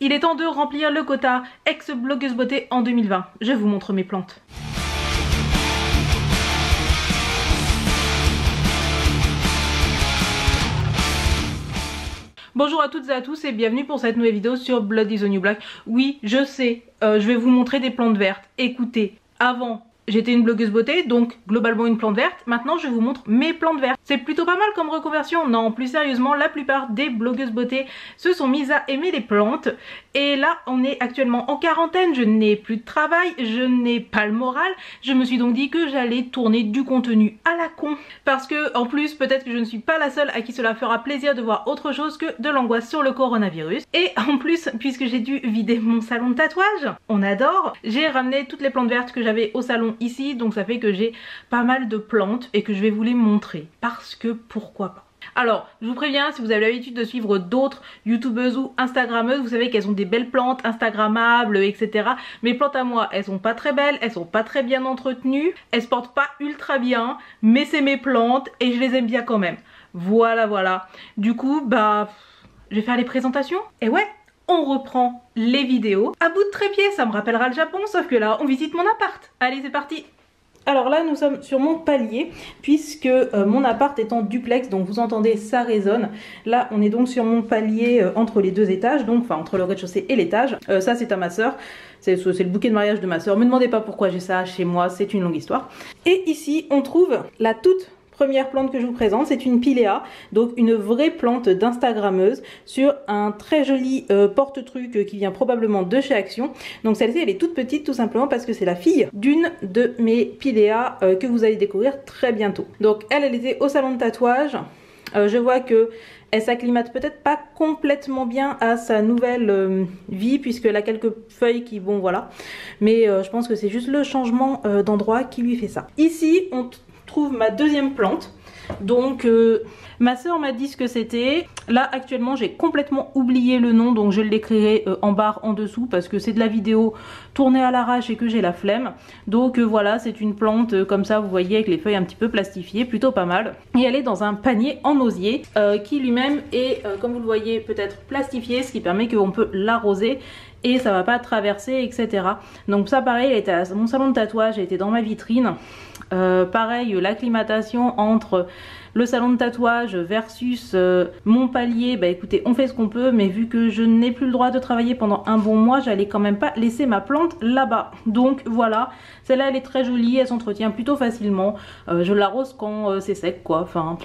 Il est temps de remplir le quota ex-blogueuse beauté en 2020. Je vous montre mes plantes. Bonjour à toutes et à tous et bienvenue pour cette nouvelle vidéo sur Blood is the New Black. Oui, je sais, je vais vous montrer des plantes vertes. Écoutez, avant... j'étais une blogueuse beauté, donc globalement une plante verte. Maintenant, je vous montre mes plantes vertes. C'est plutôt pas mal comme reconversion. Non, plus sérieusement, la plupart des blogueuses beauté se sont mises à aimer les plantes. Et là, on est actuellement en quarantaine. Je n'ai plus de travail, je n'ai pas le moral. Je me suis donc dit que j'allais tourner du contenu à la con. Parce que, en plus, peut-être que je ne suis pas la seule à qui cela fera plaisir de voir autre chose que de l'angoisse sur le coronavirus. Et en plus, puisque j'ai dû vider mon salon de tatouage, on adore, j'ai ramené toutes les plantes vertes que j'avais au salon ici, donc ça fait que j'ai pas mal de plantes et que je vais vous les montrer parce que pourquoi pas. Alors, je vous préviens, si vous avez l'habitude de suivre d'autres youtubeuses ou instagrammeuses, vous savez qu'elles ont des belles plantes instagrammables, etc. Mes plantes à moi, elles sont pas très belles, elles sont pas très bien entretenues, elles se portent pas ultra bien, mais c'est mes plantes et je les aime bien quand même. Voilà, voilà. Du coup, bah, je vais faire les présentations. Et ouais, on reprend les vidéos à bout de trépied, ça me rappellera le Japon, sauf que là on visite mon appart. Allez, c'est parti. Alors là nous sommes sur mon palier puisque mon appart est en duplex, donc vous entendez ça résonne. Là on est donc sur mon palier entre les deux étages, donc enfin entre le rez-de-chaussée et l'étage. Ça c'est à ma soeur, c'est le bouquet de mariage de ma soeur. Me demandez pas pourquoi j'ai ça chez moi, c'est une longue histoire. Et ici on trouve la toute première plante que je vous présente, c'est une Pilea, donc une vraie plante d'instagrammeuse sur un très joli porte-truc qui vient probablement de chez Action. Donc celle-ci elle est toute petite tout simplement parce que c'est la fille d'une de mes Pilea que vous allez découvrir très bientôt. Donc elle était au salon de tatouage, je vois que elle s'acclimate peut-être pas complètement bien à sa nouvelle vie puisqu'elle a quelques feuilles qui bon voilà, mais je pense que c'est juste le changement d'endroit qui lui fait ça. Ici on trouve ma deuxième plante, donc ma soeur m'a dit ce que c'était. Là actuellement j'ai complètement oublié le nom, donc je l'écrirai en barre en dessous parce que c'est de la vidéo tournée à l'arrache et que j'ai la flemme. Donc voilà, c'est une plante comme ça, vous voyez, avec les feuilles un petit peu plastifiées, plutôt pas mal. Et elle est dans un panier en osier qui lui-même est, comme vous le voyez, peut-être plastifié, ce qui permet qu'on peut l'arroser et ça va pas traverser, etc. Donc ça pareil, elle était à mon salon de tatouage, elle était dans ma vitrine. Pareil, l'acclimatation entre le salon de tatouage versus mon palier, bah écoutez, on fait ce qu'on peut, mais vu que je n'ai plus le droit de travailler pendant un bon mois, j'allais quand même pas laisser ma plante là-bas. Donc voilà, celle-là elle est très jolie, elle s'entretient plutôt facilement, je l'arrose quand c'est sec quoi, enfin...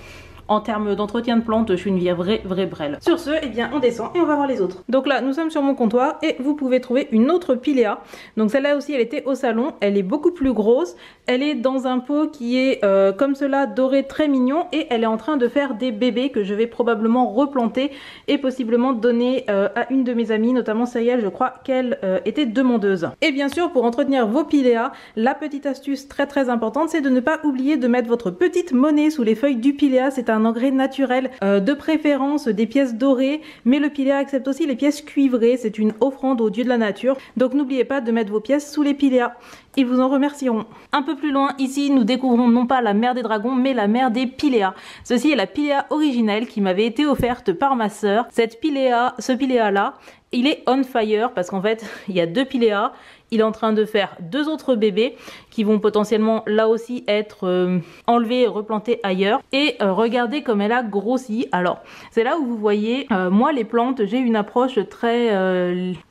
En termes d'entretien de plantes, je suis une vraie brêle. Sur ce, eh bien on descend et on va voir les autres. Donc là, nous sommes sur mon comptoir et vous pouvez trouver une autre Pilea. Donc celle-là aussi, elle était au salon. Elle est beaucoup plus grosse. Elle est dans un pot qui est comme cela, doré, très mignon. Et elle est en train de faire des bébés que je vais probablement replanter et possiblement donner à une de mes amies, notamment Cyril, je crois qu'elle était demandeuse. Et bien sûr, pour entretenir vos Pilea, la petite astuce très importante, c'est de ne pas oublier de mettre votre petite monnaie sous les feuilles du Pilea. C'est un engrais naturel, de préférence des pièces dorées, mais le Pilea accepte aussi les pièces cuivrées, c'est une offrande au dieu de la nature, donc n'oubliez pas de mettre vos pièces sous les Pilea. Ils vous en remercieront. Un peu plus loin, ici, nous découvrons non pas la mère des dragons, mais la mère des Pilea. Ceci est la Pilea originelle qui m'avait été offerte par ma sœur. Cette Pilea, ce Pilea là, il est on fire parce qu'en fait, il y a deux Pilea. Il est en train de faire deux autres bébés qui vont potentiellement là aussi être enlevés et replantés ailleurs. Et regardez comme elle a grossi. Alors c'est là où vous voyez, moi les plantes, j'ai une approche très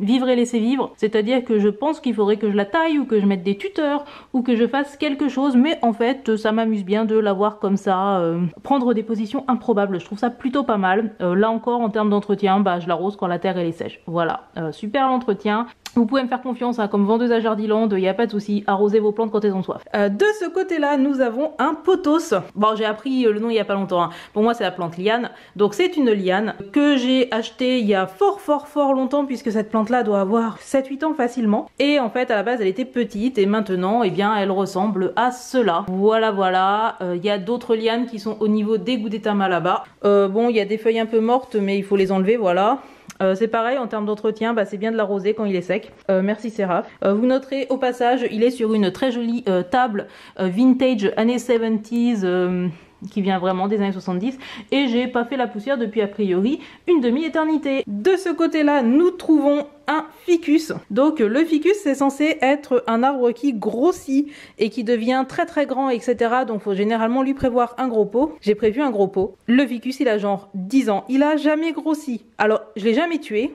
vivre et laisser vivre. C'est-à-dire que je pense qu'il faudrait que je la taille ou que je mette des tuteurs ou que je fasse quelque chose. Mais en fait ça m'amuse bien de la voir comme ça, prendre des positions improbables. Je trouve ça plutôt pas mal. Là encore en termes d'entretien, bah, je l'arrose quand la terre elle est sèche. Voilà, super l'entretien. Vous pouvez me faire confiance hein, comme vendeuse à Jardiland, il n'y a pas de souci, arrosez vos plantes quand elles ont soif. De ce côté-là, nous avons un pothos. Bon, j'ai appris le nom il n'y a pas longtemps. Hein. Pour moi, c'est la plante liane. Donc, c'est une liane que j'ai achetée il y a fort longtemps puisque cette plante-là doit avoir 7-8 ans facilement. Et en fait, à la base, elle était petite et maintenant, eh bien, elle ressemble à cela. Voilà. Il y a d'autres lianes qui sont au niveau des Gudetama là-bas. Bon, il y a des feuilles un peu mortes, mais il faut les enlever, voilà. C'est pareil en termes d'entretien, bah, c'est bien de l'arroser quand il est sec. Merci Séraph. Vous noterez au passage, il est sur une très jolie table vintage années 70s qui vient vraiment des années 70 et j'ai pas fait la poussière depuis a priori une demi-éternité. De ce côté-là, nous trouvons un ficus. Donc le ficus, c'est censé être un arbre qui grossit et qui devient très très grand, etc. Donc faut généralement lui prévoir un gros pot. J'ai prévu un gros pot. Le ficus, il a genre 10 ans. Il a jamais grossi. Alors, je l'ai jamais tué,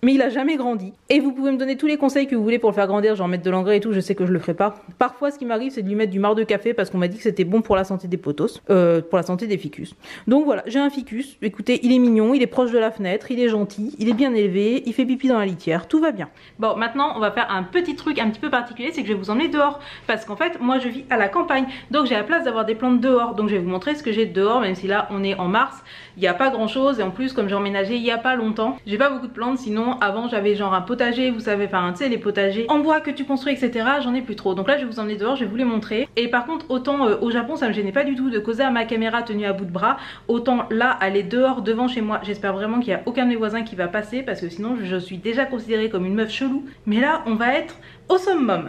mais il a jamais grandi. Et vous pouvez me donner tous les conseils que vous voulez pour le faire grandir, genre mettre de l'engrais et tout, je sais que je le ferai pas. Parfois, ce qui m'arrive, c'est de lui mettre du marc de café parce qu'on m'a dit que c'était bon pour la santé des potos, pour la santé des ficus. Donc voilà, j'ai un ficus. Écoutez, il est mignon, il est proche de la fenêtre, il est gentil, il est bien élevé, il fait pipi dans la litière, tout va bien. Bon, maintenant, on va faire un petit truc un petit peu particulier, c'est que je vais vous emmener dehors. Parce qu'en fait, moi, je vis à la campagne, donc j'ai la place d'avoir des plantes dehors. Donc je vais vous montrer ce que j'ai dehors, même si là, on est en mars, il n'y a pas grand chose. Et en plus, comme j'ai emménagé il n'y a pas longtemps, j'ai pas beaucoup de plantes, sinon avant j'avais genre un potager, vous savez, enfin tu sais les potagers en bois que tu construis, etc. J'en ai plus trop, donc là je vais vous emmener dehors, je vais vous les montrer. Et par contre, autant au Japon ça me gênait pas du tout de causer à ma caméra tenue à bout de bras, autant là aller dehors devant chez moi, j'espère vraiment qu'il n'y a aucun de mes voisins qui va passer, parce que sinon je suis déjà considérée comme une meuf chelou. Mais là on va être au summum.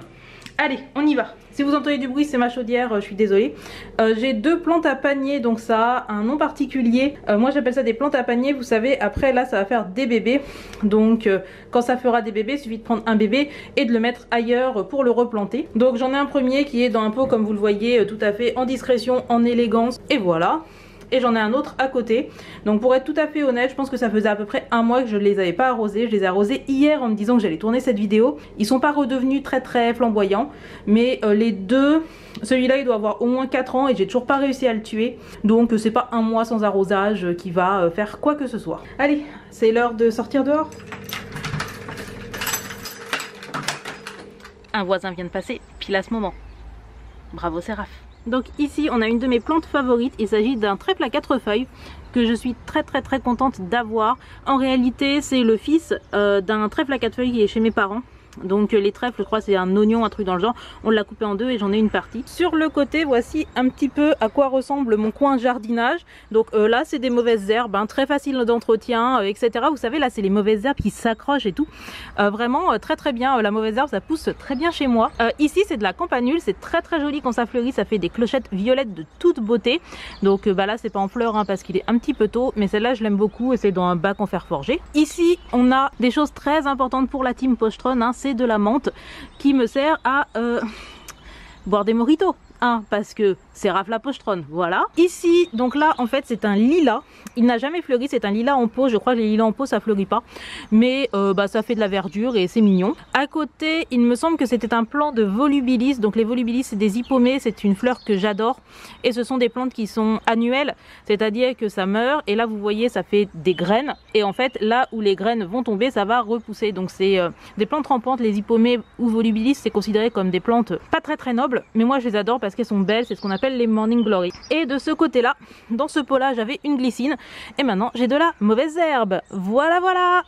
Allez, on y va. Si vous entendez du bruit, c'est ma chaudière, je suis désolée. J'ai deux plantes à panier, donc ça a un nom particulier. Moi j'appelle ça des plantes à panier, vous savez, après là ça va faire des bébés. Donc quand ça fera des bébés, il suffit de prendre un bébé et de le mettre ailleurs pour le replanter. Donc j'en ai un premier qui est dans un pot comme vous le voyez, tout à fait en discrétion, en élégance, et voilà. Et j'en ai un autre à côté. Donc pour être tout à fait honnête, je pense que ça faisait à peu près un mois que je ne les avais pas arrosés. Je les ai arrosés hier en me disant que j'allais tourner cette vidéo. Ils sont pas redevenus très très flamboyants, mais les deux, celui-là il doit avoir au moins 4 ans et j'ai toujours pas réussi à le tuer. Donc c'est pas un mois sans arrosage qui va faire quoi que ce soit. Allez, c'est l'heure de sortir dehors. Un voisin vient de passer pile à ce moment. Bravo Séraph. Donc ici on a une de mes plantes favorites, il s'agit d'un trèfle à 4 feuilles que je suis très contente d'avoir. En réalité c'est le fils d'un trèfle à 4 feuilles qui est chez mes parents. Donc les trèfles, je crois c'est un oignon, un truc dans le genre, on l'a coupé en deux et j'en ai une partie. Sur le côté, voici un petit peu à quoi ressemble mon coin jardinage. Donc là c'est des mauvaises herbes, hein, très facile d'entretien, etc. Vous savez là c'est les mauvaises herbes qui s'accrochent et tout. Vraiment très bien, la mauvaise herbe ça pousse très bien chez moi. Ici c'est de la campanule, c'est très joli quand ça fleurit, ça fait des clochettes violettes de toute beauté. Donc là c'est pas en fleurs hein, parce qu'il est un petit peu tôt, mais celle-là je l'aime beaucoup et c'est dans un bac en fer forgé. Ici on a des choses très importantes pour la team Pochetron, hein, c'est de la menthe qui me sert à boire des mojitos. Parce que c'est Raph la Pochetron, voilà. Ici, donc là, en fait, c'est un lilas. Il n'a jamais fleuri, c'est un lilas en pot. Je crois que les lilas en pot, ça fleurit pas. Mais ça fait de la verdure et c'est mignon. À côté, il me semble que c'était un plant de volubilis. Donc les volubilis, c'est des hippomées. C'est une fleur que j'adore. Et ce sont des plantes qui sont annuelles. C'est-à-dire que ça meurt. Et là, vous voyez, ça fait des graines. Et en fait, là où les graines vont tomber, ça va repousser. Donc c'est des plantes rampantes. Les hippomées ou volubilis, c'est considéré comme des plantes pas très nobles. Mais moi, je les adore parce qu'elles sont belles, c'est ce qu'on appelle les morning glory. Et de ce côté là, dans ce pot là j'avais une glycine et maintenant j'ai de la mauvaise herbe. Voilà.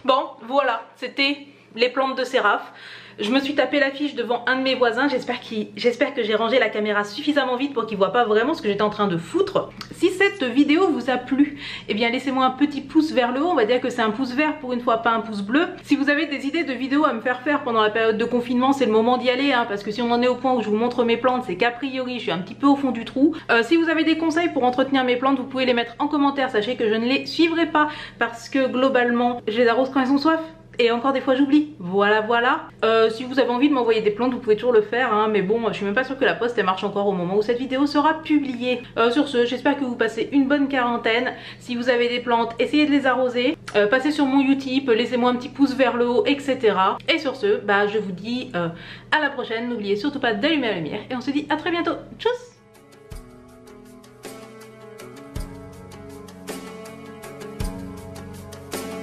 Bon voilà, c'était les plantes de Séraph. Je me suis tapé l'affiche devant un de mes voisins, j'espère que j'ai rangé la caméra suffisamment vite pour qu'il ne voit pas vraiment ce que j'étais en train de foutre. Si cette vidéo vous a plu, eh bien laissez-moi un petit pouce vers le haut, on va dire que c'est un pouce vert pour une fois, pas un pouce bleu. Si vous avez des idées de vidéos à me faire pendant la période de confinement, c'est le moment d'y aller, hein, parce que si on en est au point où je vous montre mes plantes, c'est qu'a priori je suis un petit peu au fond du trou. Si vous avez des conseils pour entretenir mes plantes, vous pouvez les mettre en commentaire, sachez que je ne les suivrai pas, parce que globalement, je les arrose quand elles ont soif. Et encore des fois j'oublie, voilà. Si vous avez envie de m'envoyer des plantes, vous pouvez toujours le faire, hein, mais bon, je suis même pas sûre que la poste elle marche encore au moment où cette vidéo sera publiée. Sur ce, j'espère que vous passez une bonne quarantaine. Si vous avez des plantes, essayez de les arroser, passez sur mon Utip, laissez-moi un petit pouce vers le haut, etc. Et sur ce, je vous dis à la prochaine, n'oubliez surtout pas d'allumer la lumière et on se dit à très bientôt, tchuss.